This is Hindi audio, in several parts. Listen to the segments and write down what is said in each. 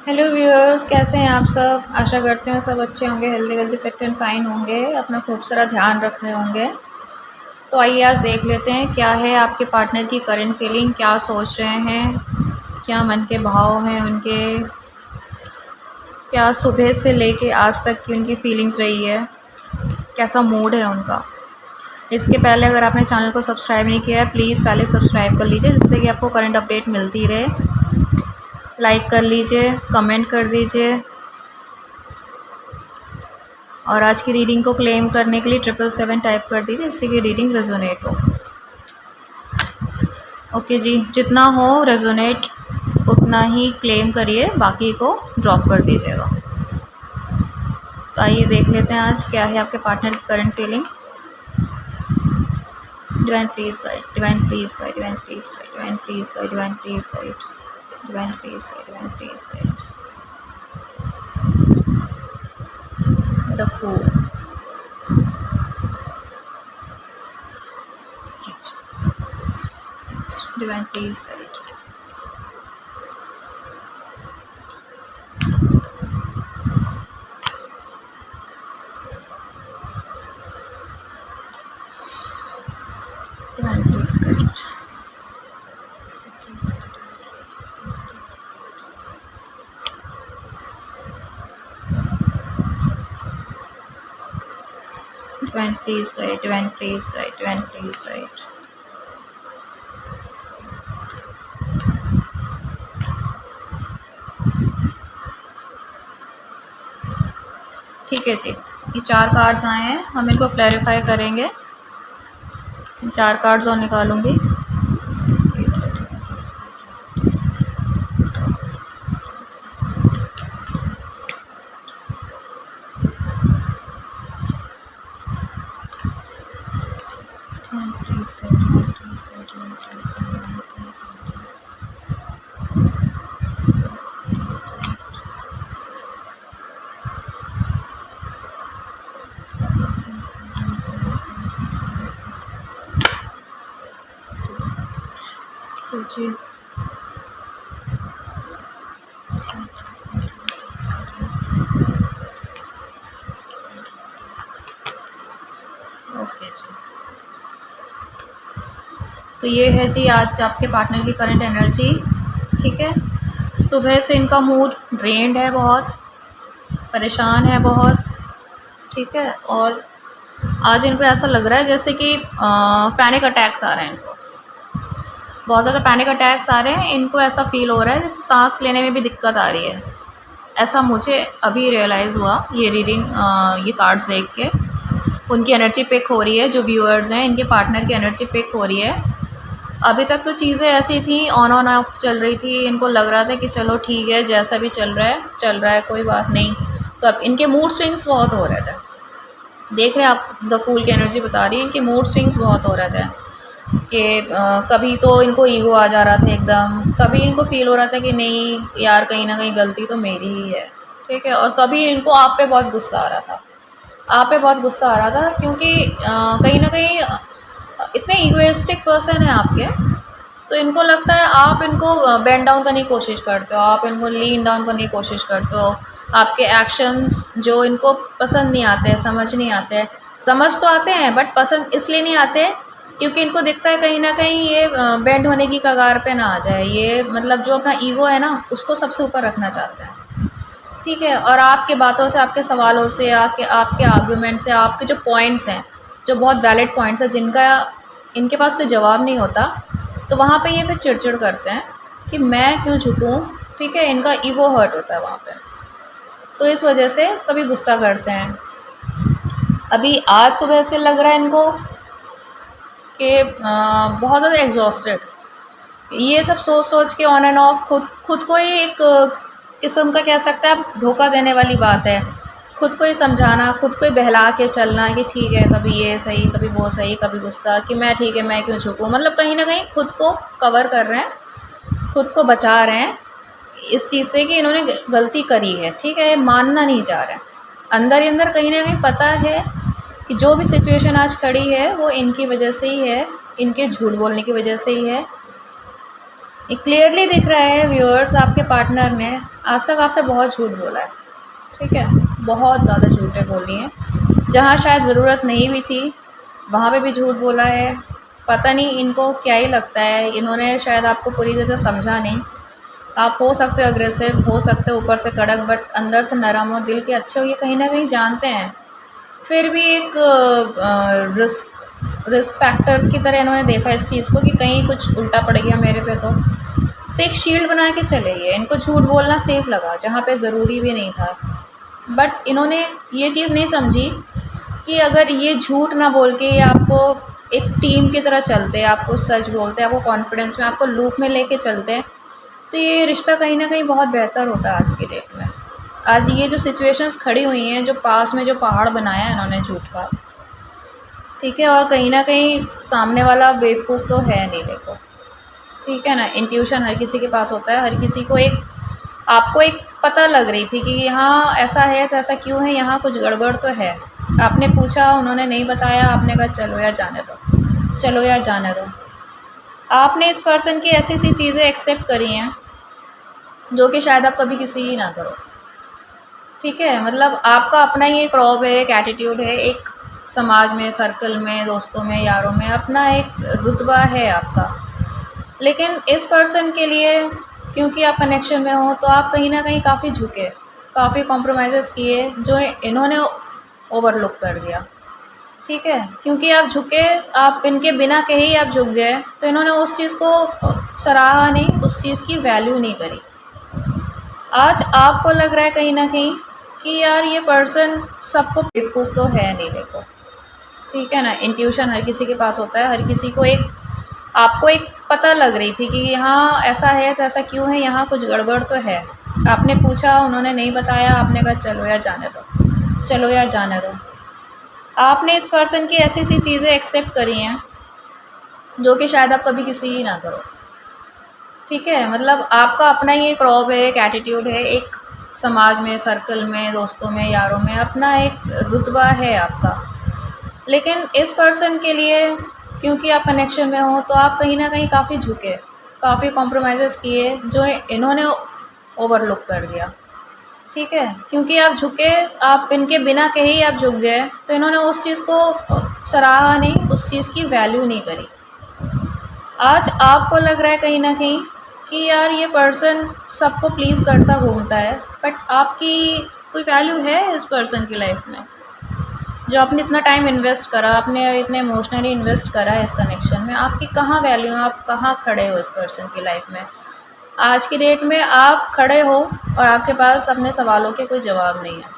हेलो व्यूअर्स, कैसे हैं आप सब। आशा करते हैं सब अच्छे होंगे, healthy wealthy fit and fine होंगे, अपना खूब सारा ध्यान रख रहे होंगे। तो आइए आज देख लेते हैं क्या है आपके पार्टनर की करंट फीलिंग, क्या सोच रहे हैं, क्या मन के भाव हैं उनके, क्या सुबह से लेके आज तक की उनकी फीलिंग्स रही है, कैसा मूड है उनका। इसके पहले अगर आपने चैनल को सब्सक्राइब नहीं किया है प्लीज़ पहले सब्सक्राइब कर लीजिए, जिससे कि आपको करंट अपडेट मिलती रहे। लाइक कर लीजिए, कमेंट कर दीजिए और आज की रीडिंग को क्लेम करने के लिए 777 टाइप कर दीजिए, जिससे कि रीडिंग रेजोनेट हो। ओके जी, जितना हो रेजोनेट उतना ही क्लेम करिए, बाकी को ड्रॉप कर दीजिएगा। तो आइए देख लेते हैं आज क्या है आपके पार्टनर की current feeling. Divine please guide, divine please guide, divine please guide, divine please guide, divine please guide, divine please guide, divine please guide. The fool. Divine please guide. Divine please guide. Divine please guide, divine please guide, divine please guide. ठीक है जी, ये 4 कार्ड्स आए हैं, हम इनको क्लैरिफाई करेंगे। 4 कार्ड्स और निकालूंगी। जी ओके जी, तो ये है जी आज आपके पार्टनर की करंट एनर्जी। ठीक है, सुबह से इनका मूड ड्रेन्ड है, बहुत परेशान है बहुत। ठीक है, और आज इनको ऐसा लग रहा है जैसे कि पैनिक अटैक्स आ रहे हैं, इनको बहुत ज़्यादा पैनिक अटैक्स आ रहे हैं। इनको ऐसा फील हो रहा है जैसे सांस लेने में भी दिक्कत आ रही है। ऐसा मुझे अभी रियलाइज़ हुआ ये रीडिंग, ये कार्ड्स देख के। उनकी एनर्जी पिक हो रही है, जो व्यूअर्स हैं इनके पार्टनर की एनर्जी पिक हो रही है। अभी तक तो चीज़ें ऐसी थी, ऑन ऑफ चल रही थी, इनको लग रहा था कि चलो ठीक है, जैसा भी चल रहा है कोई बात नहीं। तो अब इनके मूड स्विंग्स बहुत हो रहे थे। देख रहे हैं आप, द फूल की एनर्जी बता रही है इनके मूड स्विंग्स बहुत हो रहे थे कि कभी तो इनको ईगो आ जा रहा था एकदम, कभी इनको फील हो रहा था कि नहीं यार कहीं ना कहीं गलती तो मेरी ही है। ठीक है, और कभी इनको आप पे बहुत गुस्सा आ रहा था, आप पे बहुत गुस्सा आ रहा था, क्योंकि कहीं ना कहीं इतने ईगोइस्टिक पर्सन है आपके। तो इनको लगता है आप इनको बेंड डाउन करने की कोशिश करते हो, आप इनको लीन डाउन करने की कोशिश करते हो। आपके एक्शंस जो इनको पसंद नहीं आते, समझ नहीं आते, समझ तो आते हैं बट पसंद इसलिए नहीं आते क्योंकि इनको दिखता है कहीं ना कहीं ये बेंड होने की कगार पे ना आ जाए। ये मतलब जो अपना ईगो है ना, उसको सबसे ऊपर रखना चाहते हैं। ठीक है, और आपके बातों से, आपके सवालों से, आपके आपके आर्ग्यूमेंट से, आपके जो पॉइंट्स हैं, जो बहुत वैलिड पॉइंट्स हैं जिनका इनके पास कोई जवाब नहीं होता, तो वहाँ पे ये फिर चिड़चिड़ करते हैं कि मैं क्यों झुकूँ। ठीक है, इनका ईगो हर्ट होता है वहाँ पे, तो इस वजह से कभी गुस्सा करते हैं। अभी आज सुबह से लग रहा है इनको कि बहुत ज़्यादा एग्जॉस्टेड, ये सब सोच सोच के ऑन एंड ऑफ खुद को ही एक किस्म का कह सकता है, धोखा देने वाली बात है। खुद को ही समझाना, खुद को ही बहला के चलना कि ठीक है, कभी ये सही, कभी वो सही, कभी गुस्सा कि मैं ठीक है, मैं क्यों झुकूँ। मतलब कहीं ना कहीं खुद को कवर कर रहे हैं, खुद को बचा रहे हैं इस चीज़ से कि इन्होंने गलती करी है। ठीक है, ये मानना नहीं चाह रहे हैं, अंदर ही अंदर कहीं ना कहीं पता है कि जो भी सिचुएशन आज खड़ी है वो इनकी वजह से ही है, इनके झूठ बोलने की वजह से ही है। ये क्लियरली दिख रहा है व्यूअर्स, आपके पार्टनर ने आज तक आपसे बहुत झूठ बोला है, ठीक है, बहुत ज़्यादा झूठें बोली हैं। जहाँ शायद ज़रूरत नहीं भी थी वहाँ पे भी झूठ बोला है। पता नहीं इनको क्या ही लगता है, इन्होंने शायद आपको पूरी तरह से समझा नहीं। आप हो सकते हो अग्रेसिव, हो सकते हो ऊपर से कड़क, बट अंदर से नरम हो, दिल के अच्छे हो, ये कहीं ना कहीं जानते हैं। फिर भी एक रिस्क फैक्टर की तरह इन्होंने देखा इस चीज़ को कि कहीं कुछ उल्टा पड़ गया मेरे पे तो एक शील्ड बना के चले गए। इनको झूठ बोलना सेफ़ लगा जहाँ पे ज़रूरी भी नहीं था। बट इन्होंने ये चीज़ नहीं समझी कि अगर ये झूठ ना बोल के ये आपको एक टीम की तरह चलते, आपको सच बोलते, आपको कॉन्फिडेंस में, आपको लूप में लेके चलते, तो ये रिश्ता कहीं ना कहीं बहुत बेहतर होता है आज की डेट में। आज ये जो सिचुएशंस खड़ी हुई हैं, जो पास में जो पहाड़ बनाया है इन्होंने झूठ का, ठीक है, और कहीं ना कहीं सामने वाला बेवकूफ़ तो है नहीं, देखो, ठीक है ना। इंट्यूशन हर किसी के पास होता है, हर किसी को एक, आपको एक पता लग रही थी कि यहाँ ऐसा है तो ऐसा क्यों है, यहाँ कुछ गड़बड़ तो है। आपने पूछा, उन्होंने नहीं बताया, आपने कहा चलो यार जाने दो, चलो यार जाने दो। आपने इस पर्सन की ऐसी सी चीज़ें एक्सेप्ट करी हैं जो कि शायद आप कभी किसी ही ना करो, ठीक है। मतलब आपका अपना ही एक रौब है, एक एटीट्यूड है, एक समाज में, सर्कल में, दोस्तों में, यारों में अपना एक रुतबा है आपका। लेकिन इस पर्सन के लिए, क्योंकि आप कनेक्शन में हो, तो आप कहीं ना कहीं काफ़ी झुके, काफ़ी कॉम्प्रोमाइज़ किए जो इन्होंने ओवरलुक कर दिया, ठीक है। क्योंकि आप झुके, आप इनके बिना कहे ही आप झुक गए, तो इन्होंने उस चीज़ को सराहा नहीं, उस चीज़ की वैल्यू नहीं करी। आज आपको लग रहा है कहीं ना कहीं कि यार ये पर्सन सबको बेवकूफ़ तो है नहीं, देखो, ठीक है ना। इंट्यूशन हर किसी के पास होता है, हर किसी को एक, आपको एक पता लग रही थी कि यहाँ ऐसा है तो ऐसा क्यों है, यहाँ कुछ गड़बड़ तो है। आपने पूछा, उन्होंने नहीं बताया, आपने कहा चलो यार जाने दो, चलो यार जाने दो। आपने इस पर्सन की ऐसी सी चीज़ें एक्सेप्ट करी हैं जो कि शायद आप कभी किसी ही ना करो, ठीक है। मतलब आपका अपना ही एक रौब है, एक एटीट्यूड है, एक समाज में, सर्कल में, दोस्तों में, यारों में अपना एक रुतबा है आपका। लेकिन इस पर्सन के लिए, क्योंकि आप कनेक्शन में हो, तो आप कहीं ना कहीं काफ़ी झुके, काफ़ी कॉम्प्रोमाइज़ किए जो इन्होंने ओवरलुक कर दिया, ठीक है। क्योंकि आप झुके, आप इनके बिना कहे ही आप झुक गए, तो इन्होंने उस चीज़ को सराहा नहीं, उस चीज़ की वैल्यू नहीं करी। आज आपको लग रहा है कहीं ना कहीं कि यार ये पर्सन सबको प्लीज़ करता घूमता है, बट आपकी कोई वैल्यू है इस पर्सन की लाइफ में? जो आपने इतना टाइम इन्वेस्ट करा, आपने इतने इमोशनली इन्वेस्ट करा है इस कनेक्शन में, आपकी कहाँ वैल्यू है? आप कहाँ खड़े हो इस पर्सन की लाइफ में? आज की डेट में आप खड़े हो और आपके पास अपने सवालों के कोई जवाब नहीं है,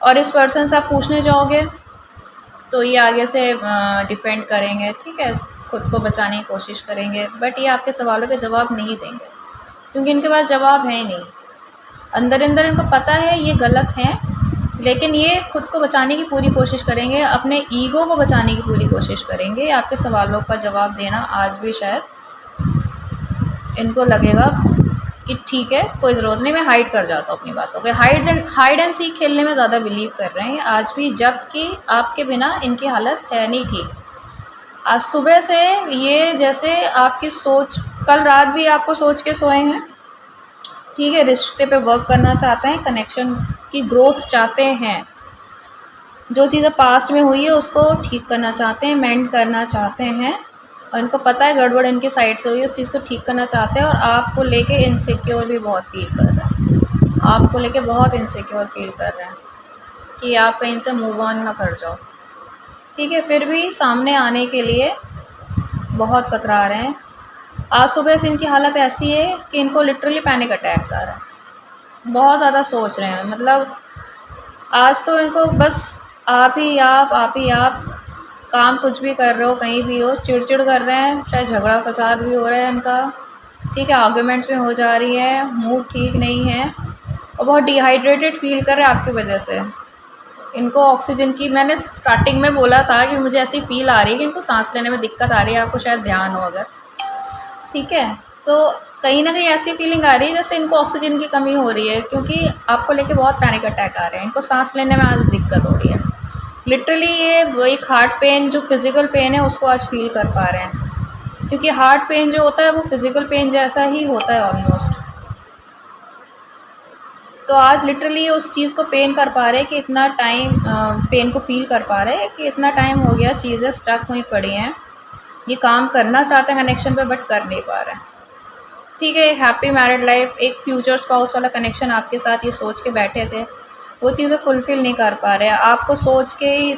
और इस पर्सन से आप पूछने जाओगे तो ये आगे से डिफेंड करेंगे, ठीक है, खुद को बचाने की कोशिश करेंगे, बट ये आपके सवालों के जवाब नहीं देंगे, क्योंकि इनके पास जवाब है ही नहीं। अंदर अंदर इनको पता है ये गलत है, लेकिन ये खुद को बचाने की पूरी कोशिश करेंगे, अपने ईगो को बचाने की पूरी कोशिश करेंगे। आपके सवालों का जवाब देना आज भी शायद इनको लगेगा कि ठीक है, कोई ज़रूरत नहीं, मैं हाइड कर जाता हूँ अपनी बातों को। हाइड एंड सीक खेलने में ज़्यादा बिलीव कर रहे हैं आज भी, जबकि आपके बिना इनकी हालत है नहीं ठीक। आज सुबह से ये जैसे आपकी सोच, कल रात भी आपको सोच के सोए हैं, ठीक है, रिश्ते पे वर्क करना चाहते हैं, कनेक्शन की ग्रोथ चाहते हैं, जो चीज़ें पास्ट में हुई है उसको ठीक करना चाहते हैं, मेंड करना चाहते हैं, और इनको पता है गड़बड़ इनकी साइड से हुई है, उस चीज़ को ठीक करना चाहते हैं। और आपको लेके इनसिक्योर भी बहुत फील कर रहे हैं, आपको लेके बहुत इनसिक्योर फील कर रहे हैं कि आप कहीं से मूव ऑन ना कर जाओ, ठीक है। फिर भी सामने आने के लिए बहुत कतरा रहे हैं। आज सुबह से इनकी हालत ऐसी है कि इनको लिटरली पैनिक अटैक्स आ रहा है, बहुत ज़्यादा सोच रहे हैं। मतलब आज तो इनको बस आप ही आप काम कुछ भी कर रहे हो, कहीं भी हो, चिड़चिड़ कर रहे हैं, शायद झगड़ा फसाद भी हो रहा है इनका, ठीक है, आर्गुमेंट्स में हो जा रही है, मूड ठीक नहीं है, और बहुत डिहाइड्रेटेड फील कर रहे हैं आपकी वजह से। इनको ऑक्सीजन की, मैंने स्टार्टिंग में बोला था कि मुझे ऐसी फील आ रही है कि इनको सांस लेने में दिक्कत आ रही है, आपको शायद ध्यान हो अगर, ठीक है। तो कहीं ना कहीं ऐसी फीलिंग आ रही है जैसे इनको ऑक्सीजन की कमी हो रही है, क्योंकि आपको लेके बहुत पैनिक अटैक आ रहे हैं, इनको सांस लेने में आज दिक्कत हो रही है। लिटरली ये एक हार्ट पेन, जो फिज़िकल पेन है, उसको आज फील कर पा रहे हैं। क्योंकि हार्ट पेन जो होता है वो फिज़िकल पेन जैसा ही होता है ऑलमोस्ट। तो आज लिटरली उस चीज़ को पेन कर पा रहे हैं कि इतना टाइम पेन को फ़ील कर पा रहे हैं कि इतना टाइम हो गया, चीज़ें स्टक हुई पड़ी हैं, ये काम करना चाहते हैं कनेक्शन पे बट कर नहीं पा रहे हैं। ठीक है, एक हैप्पी मैरिड लाइफ, एक फ्यूचर स्पाउस वाला कनेक्शन आपके साथ ये सोच के बैठे थे, वो चीज़ें फुलफ़िल नहीं कर पा रहे हैं। आपको सोच के ही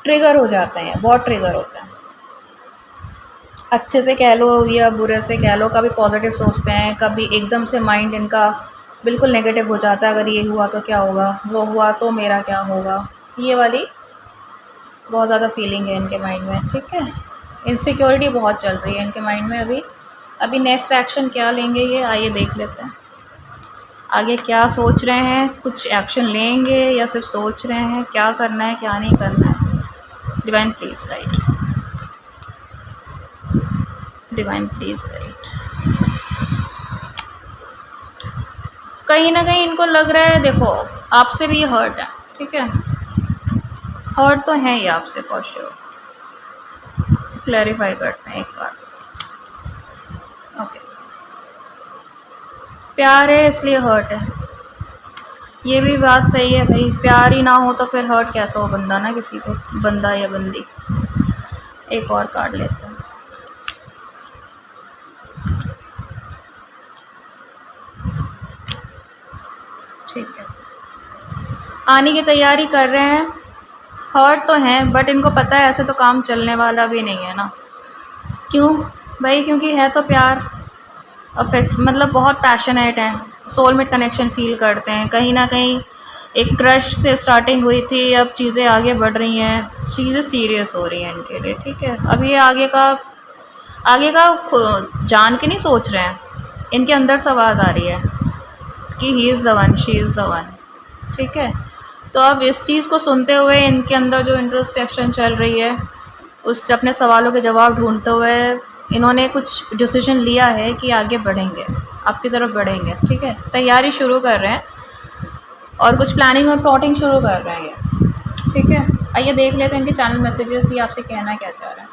ट्रिगर हो जाते हैं, बहुत ट्रिगर होते हैं। अच्छे से कह लो या बुरे से कह लो, कभी पॉजिटिव सोचते हैं, कभी एकदम से माइंड इनका बिल्कुल नेगेटिव हो जाता है। अगर ये हुआ तो क्या होगा, वो हुआ तो मेरा क्या होगा, ये वाली बहुत ज़्यादा फीलिंग है इनके माइंड में। ठीक है, इनसिक्योरिटी बहुत चल रही है इनके माइंड में। अभी नेक्स्ट एक्शन क्या लेंगे ये आइए देख लेते हैं। आगे क्या सोच रहे हैं, कुछ एक्शन लेंगे या सिर्फ सोच रहे हैं, क्या करना है क्या नहीं करना है। Divine please guide, divine please guide. कहीं ना कहीं इनको लग रहा है, देखो आपसे भी हर्ट है। ठीक है, हर्ट तो है ये आपसे फॉर श्योर। क्लैरिफाई करते हैं एक कार्ड। ओके, प्यार है इसलिए हर्ट है, ये भी बात सही है भाई। प्यार ही ना हो तो फिर हर्ट कैसा हो बंदा ना किसी से, बंदा या बंदी। एक और कार्ड लेते हैं। ठीक है, आने की तैयारी कर रहे हैं, हर्ट तो हैं बट इनको पता है ऐसे तो काम चलने वाला भी नहीं है ना। क्यों भाई, क्योंकि है तो प्यार, अफेक्ट मतलब बहुत पैशनेट हैं, सोलमेट कनेक्शन फील करते हैं। कहीं ना कहीं एक क्रश से स्टार्टिंग हुई थी, अब चीज़ें आगे बढ़ रही हैं, चीज़ें सीरियस हो रही हैं इनके लिए। ठीक है, अब ये आगे का जान के नहीं सोच रहे हैं, इनके अंदर से आवाज़ आ रही है कि he is the one, she is the one. ठीक है, तो अब इस चीज़ को सुनते हुए इनके अंदर जो इंट्रोस्पेक्शन चल रही है, उससे अपने सवालों के जवाब ढूंढते हुए इन्होंने कुछ डिसीजन लिया है कि आगे बढ़ेंगे, आपकी तरफ बढ़ेंगे। ठीक है, तैयारी शुरू कर रहे हैं और कुछ प्लानिंग और प्लॉटिंग शुरू कर रहे हैं ये। ठीक है, आइए देख लेते हैं इनके चैनल मैसेजेस, ये आपसे कहना क्या चाह रहे हैं।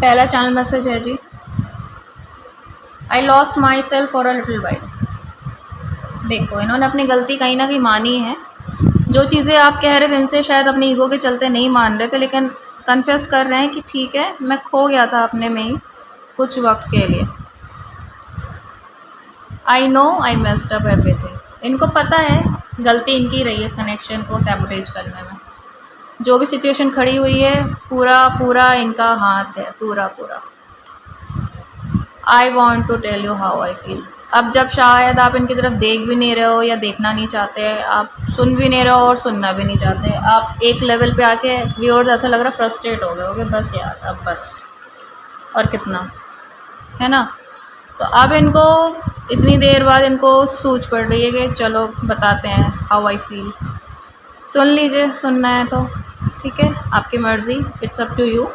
पहला चैनल मैसेज है जी, I lost my self for a little while. देखो इन्होंने अपनी गलती कहीं ना कहीं मानी है, जो चीज़ें आप कह रहे थे इनसे शायद अपनी ईगो के चलते नहीं मान रहे थे, लेकिन कन्फेस कर रहे हैं कि ठीक है मैं खो गया था अपने में ही कुछ वक्त के लिए। I know I messed up everything. इनको पता है गलती इनकी रही है इस कनेक्शन को सैबोटेज करने में। जो भी सिचुएशन खड़ी हुई है पूरा पूरा इनका हाथ है, पूरा पूरा। I want to tell you how I feel. अब जब शायद आप इनकी तरफ देख भी नहीं रहे हो या देखना नहीं चाहते, आप सुन भी नहीं रहे हो और सुनना भी नहीं चाहते, आप एक लेवल पे आके व्यूअर्स ऐसा लग रहा है फ्रस्ट्रेट हो गए होगे, बस यार अब बस और कितना, है ना। तो अब इनको इतनी देर बाद इनको सूझ पड़ रही है कि चलो बताते हैं हाउ आई फील। सुन लीजिए, सुनना है तो ठीक है, आपकी मर्ज़ी, इट्स अप टू यू।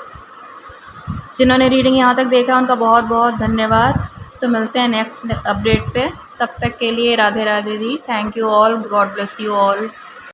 जिन्होंने रीडिंग यहाँ तक देखा उनका बहुत बहुत धन्यवाद। तो मिलते हैं नेक्स्ट अपडेट पे, तब तक के लिए राधे राधे दी। Thank you all, God bless you all.